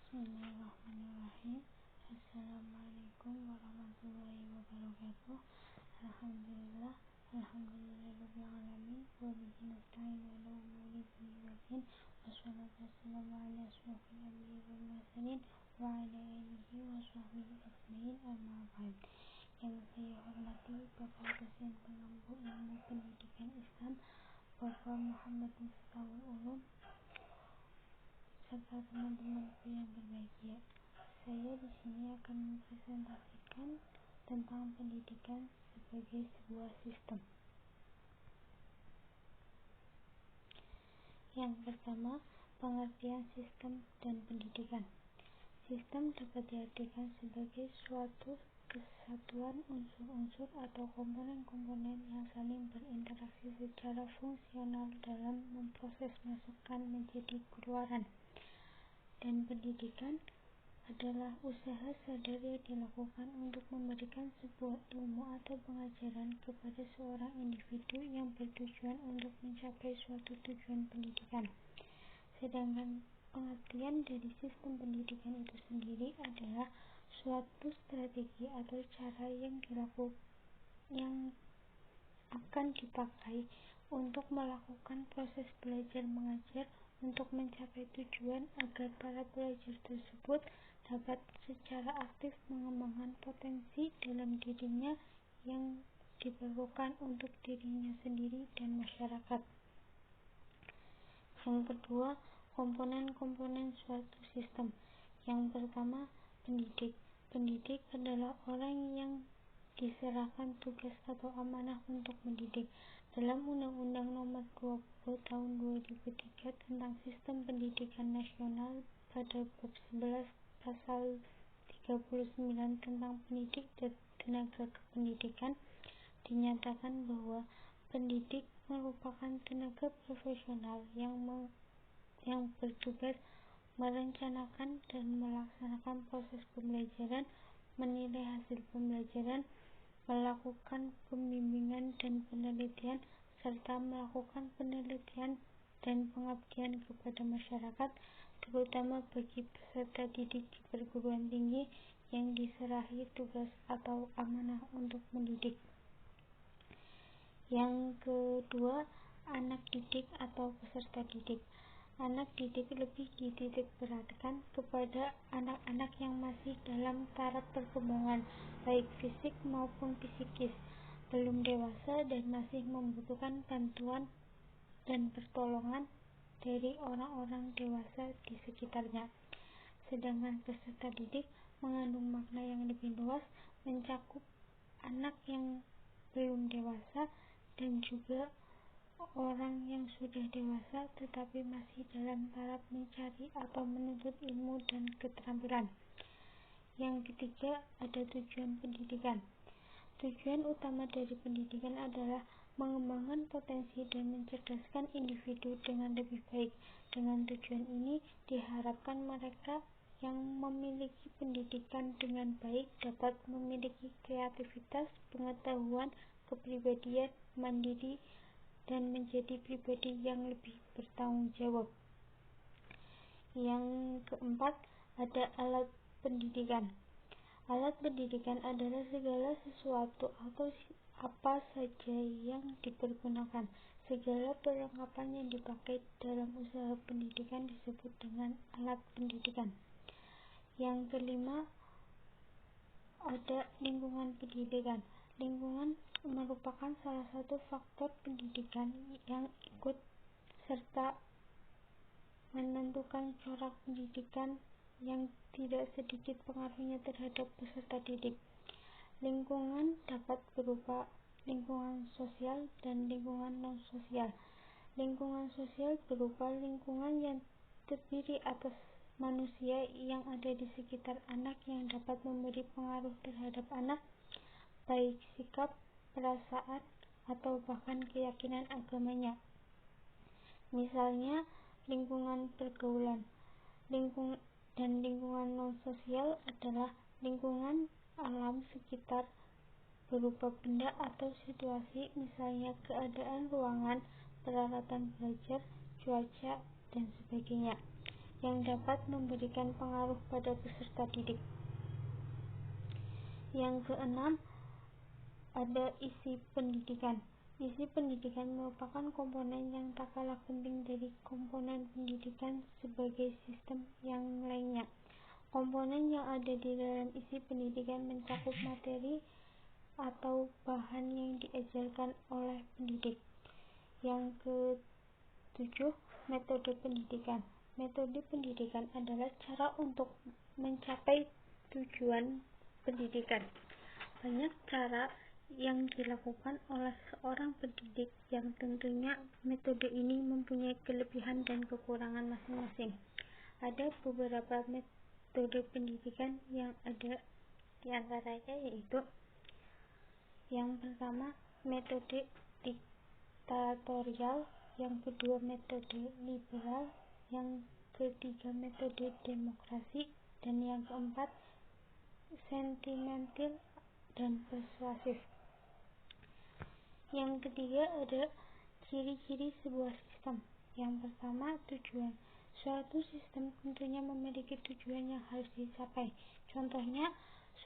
Bismillahirrahmanirrahim. Assalamualaikum warahmatullahi wabarakatuh. Alhamdulillah, alhamdulillahirabbil alamin. Wa bihi nasta'in ala umuri dunya waddin. Wassalatu wassalamu ala asyrofil anbiya'i wal mursalin wa ala alihi wa sahbihi ajmain, amma ba'd. Yang saya hormati Bapak dosen pengampu ilmu pendidikan Islam, Bapak Muhammad Miftahul Ulum, serta teman-temanku yang berbahagia. Saya di sini akan mempresentasikan tentang pendidikan sebagai sebuah sistem. Yang pertama, pengertian sistem dan pendidikan. Sistem dapat diartikan sebagai suatu kesatuan unsur-unsur atau komponen-komponen yang saling berinteraksi secara fungsional dalam memproses masukan menjadi keluaran. Dan pendidikan adalah usaha sadar yang dilakukan untuk memberikan sebuah ilmu atau pengajaran kepada seorang individu yang bertujuan untuk mencapai suatu tujuan pendidikan. Sedangkan pengertian dari sistem pendidikan itu sendiri adalah suatu strategi atau cara yang akan dipakai untuk melakukan proses belajar mengajar untuk mencapai tujuan agar para pelajar tersebut dapat secara aktif mengembangkan potensi dalam dirinya yang diperlukan untuk dirinya sendiri dan masyarakat. Yang kedua, komponen-komponen suatu sistem. Yang pertama, pendidik. Pendidik adalah orang yang diserahkan tugas atau amanah untuk mendidik. Dalam Undang-Undang Nomor 20 Tahun 2003 tentang Sistem Pendidikan Nasional pada bab 11 pasal 39 tentang pendidik dan tenaga kependidikan dinyatakan bahwa pendidik merupakan tenaga profesional yang bertugas merencanakan dan melaksanakan proses pembelajaran, menilai hasil pembelajaran, melakukan pembimbingan dan penelitian, serta melakukan penelitian dan pengabdian kepada masyarakat, terutama bagi peserta didik di perguruan tinggi yang diserahi tugas atau amanah untuk mendidik. Yang kedua, anak didik atau peserta didik. Anak didik lebih dititik beratkan kepada anak-anak yang masih dalam taraf perkembangan, baik fisik maupun psikis, belum dewasa dan masih membutuhkan bantuan dan pertolongan dari orang-orang dewasa di sekitarnya. Sedangkan peserta didik mengandung makna yang lebih luas, mencakup anak yang belum dewasa dan juga orang yang sudah dewasa tetapi masih dalam taraf mencari atau menuntut ilmu dan keterampilan. Yang ketiga, ada tujuan pendidikan. Tujuan utama dari pendidikan adalah mengembangkan potensi dan mencerdaskan individu dengan lebih baik. Dengan tujuan ini diharapkan mereka yang memiliki pendidikan dengan baik dapat memiliki kreativitas, pengetahuan, kepribadian, mandiri, dan menjadi pribadi yang lebih bertanggung jawab. Yang keempat, ada alat pendidikan. Alat pendidikan adalah segala sesuatu atau apa saja yang dipergunakan. Segala perlengkapan yang dipakai dalam usaha pendidikan disebut dengan alat pendidikan. Yang kelima, ada lingkungan pendidikan. Lingkungan merupakan salah satu faktor pendidikan yang ikut serta menentukan corak pendidikan yang tidak sedikit pengaruhnya terhadap peserta didik. Lingkungan dapat berupa lingkungan sosial dan lingkungan non-sosial. Lingkungan sosial berupa lingkungan yang terdiri atas manusia yang ada di sekitar anak yang dapat memberi pengaruh terhadap anak, baik sikap, perasaan, atau bahkan keyakinan agamanya. Misalnya, lingkungan pergaulan. Dan lingkungan non-sosial adalah lingkungan alam sekitar berupa benda atau situasi, misalnya keadaan ruangan, peralatan belajar, cuaca, dan sebagainya. yang dapat memberikan pengaruh pada peserta didik. Yang keenam, ada isi pendidikan. Isi pendidikan merupakan komponen yang tak kalah penting dari komponen pendidikan sebagai sistem yang lainnya. Komponen yang ada di dalam isi pendidikan mencakup materi atau bahan yang diajarkan oleh pendidik. Yang ketujuh, metode pendidikan. Metode pendidikan adalah cara untuk mencapai tujuan pendidikan. Banyak cara yang dilakukan oleh seorang pendidik yang tentunya metode ini mempunyai kelebihan dan kekurangan masing-masing. Ada beberapa metode pendidikan yang ada di antaranya yaitu yang pertama, metode diktatorial, yang kedua metode liberal, yang ketiga metode demokrasi, dan yang keempat sentimental dan persuasif. Yang ketiga ada ciri-ciri sebuah sistem. Yang pertama, tujuan. Suatu sistem tentunya memiliki tujuan yang harus dicapai. Contohnya,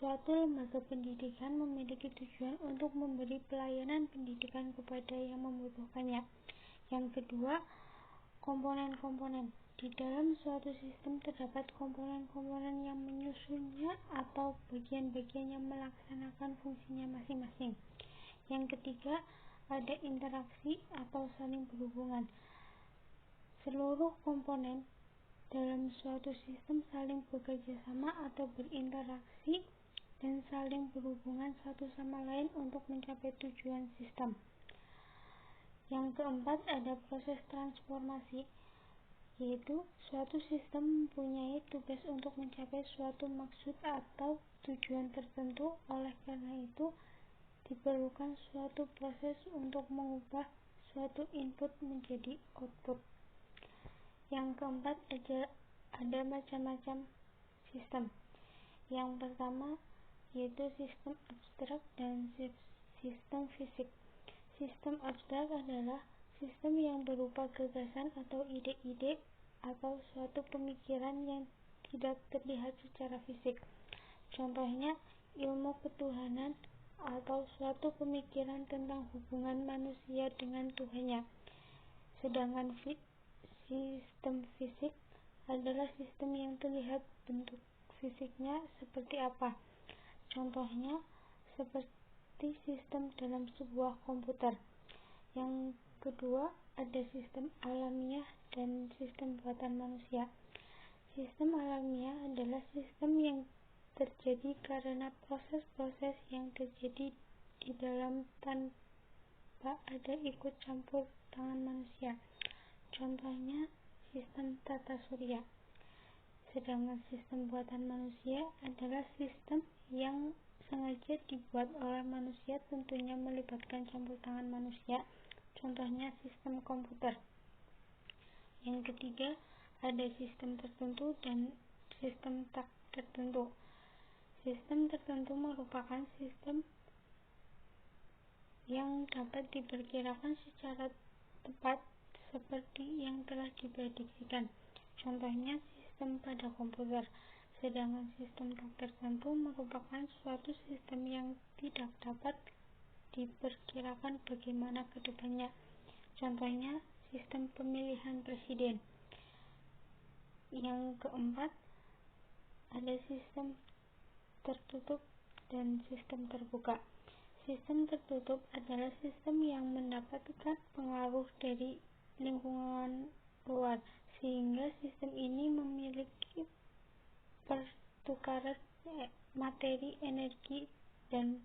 suatu lembaga pendidikan memiliki tujuan untuk memberi pelayanan pendidikan kepada yang membutuhkannya. Yang kedua, komponen-komponen. Di dalam suatu sistem terdapat komponen-komponen yang menyusunnya atau bagian-bagian yang melaksanakan fungsinya masing-masing. Yang ketiga, ada interaksi atau saling berhubungan. Seluruh komponen dalam suatu sistem saling bekerja sama atau berinteraksi dan saling berhubungan satu sama lain untuk mencapai tujuan sistem. Yang keempat, ada proses transformasi, yaitu suatu sistem mempunyai tugas untuk mencapai suatu maksud atau tujuan tertentu. Oleh karena itu, diperlukan suatu proses untuk mengubah suatu input menjadi output. Yang keempat, ada macam-macam sistem. Yang pertama yaitu sistem abstrak dan sistem fisik. Sistem abstrak adalah sistem yang berupa gagasan atau ide-ide atau suatu pemikiran yang tidak terlihat secara fisik. Contohnya, ilmu ketuhanan atau suatu pemikiran tentang hubungan manusia dengan Tuhannya. Sedangkan sistem fisik adalah sistem yang terlihat bentuk fisiknya seperti apa. Contohnya, seperti sistem dalam sebuah komputer. Yang kedua, ada sistem alamiah dan sistem buatan manusia. Sistem alamiah adalah sistem yang terjadi karena proses-proses yang terjadi di dalam tanpa ada ikut campur tangan manusia. Contohnya, sistem tata surya. Sedangkan sistem buatan manusia adalah sistem yang sengaja dibuat oleh manusia, tentunya melibatkan campur tangan manusia. Contohnya, sistem komputer. Yang ketiga, ada sistem tertentu dan sistem tak tertentu. Sistem tertentu merupakan sistem yang dapat diperkirakan secara tepat seperti yang telah diprediksikan. Contohnya, sistem pada komputer. Sedangkan sistem tak tertentu merupakan suatu sistem yang tidak dapat diperkirakan bagaimana ke depannya. Contohnya, sistem pemilihan presiden. Yang keempat, ada sistem tertutup dan sistem terbuka. Sistem tertutup adalah sistem yang mendapatkan pengaruh dari lingkungan luar, sehingga sistem ini memiliki pertukaran materi, energi, dan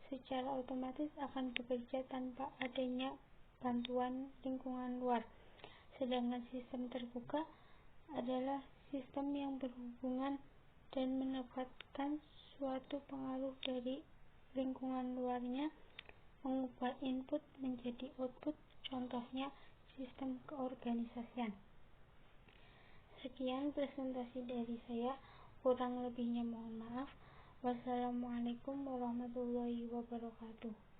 secara otomatis akan bekerja tanpa adanya bantuan lingkungan luar. Sedangkan sistem terbuka adalah sistem yang berhubungan dan mendapatkan suatu pengaruh dari lingkungan luarnya, mengubah input menjadi output. Contohnya, sistem keorganisasian. Sekian presentasi dari saya, kurang lebihnya mohon maaf. Wassalamualaikum warahmatullahi wabarakatuh.